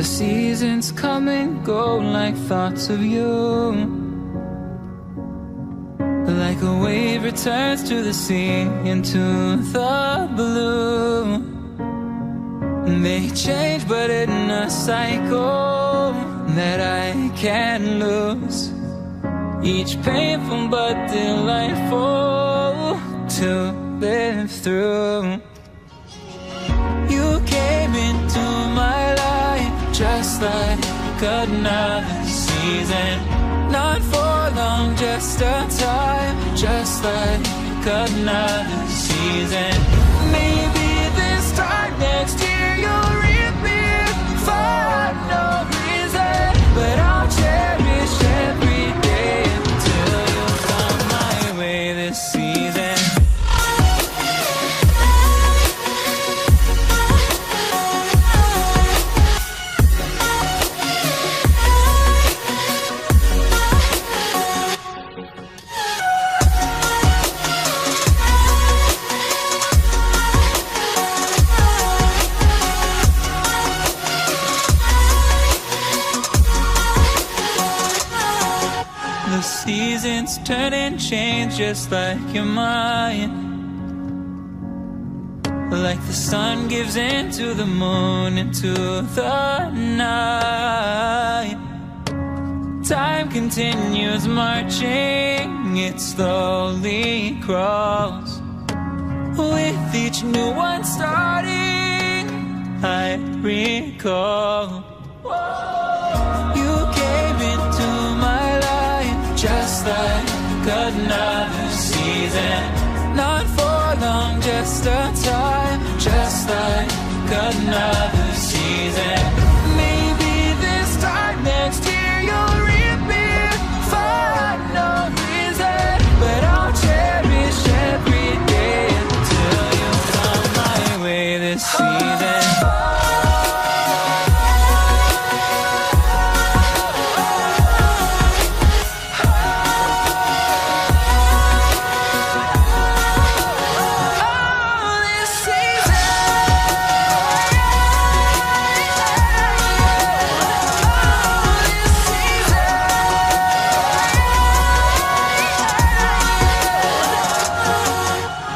The seasons come and go like thoughts of you. Like a wave returns to the sea, into the blue. They change but in a cycle that I can't lose. Each painful but delightful to live through. You came into my life just like another season. Not for long, just a time, just like another season. Maybe this time next year you'll reap me for no reason, but I'll cherish every day until you come my way this season. The seasons turn and change just like your mind. Like the sun gives into the moon, into the night. Time continues marching, it slowly crawls. With each new one starting, I recall. You came into my life just like another season. Not for long, just a time, just like another season. Maybe this time next year you'll reap me for no reason, but I'll cherish every day until you come my way this season.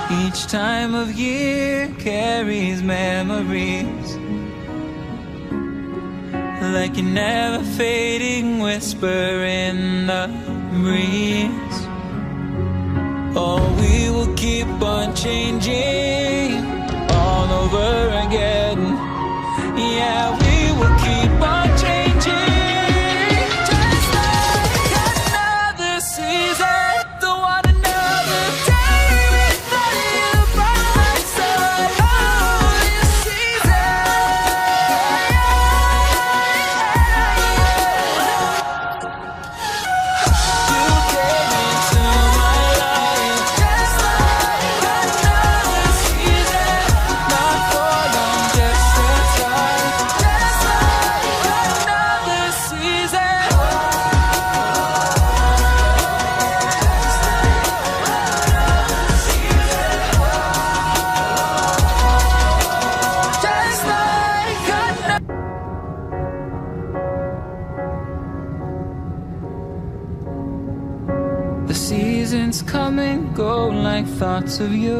Each time of year carries memories, like a never fading whisper in the breeze. Oh, we will keep on changing all over again. Yeah, we will keep on changing. Just like another season, don't want another day without you by my side. Oh, this season. You came into my life just like another season. Not for long, just a time, just like another season. Just like another. The seasons come and go like thoughts of you.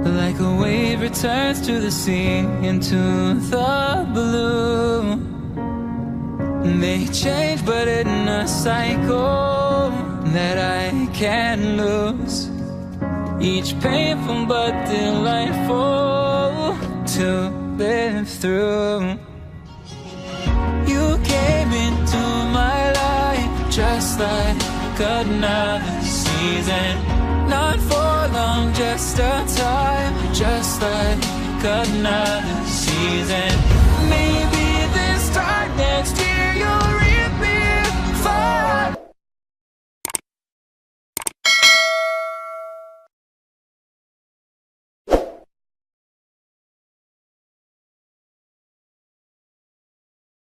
Like a wave returns to the sea, into the blue. They change but in a cycle that I can't lose. Each painful but delightful to live through. You came into my life just like another season. Not for long, just a time, just like another season.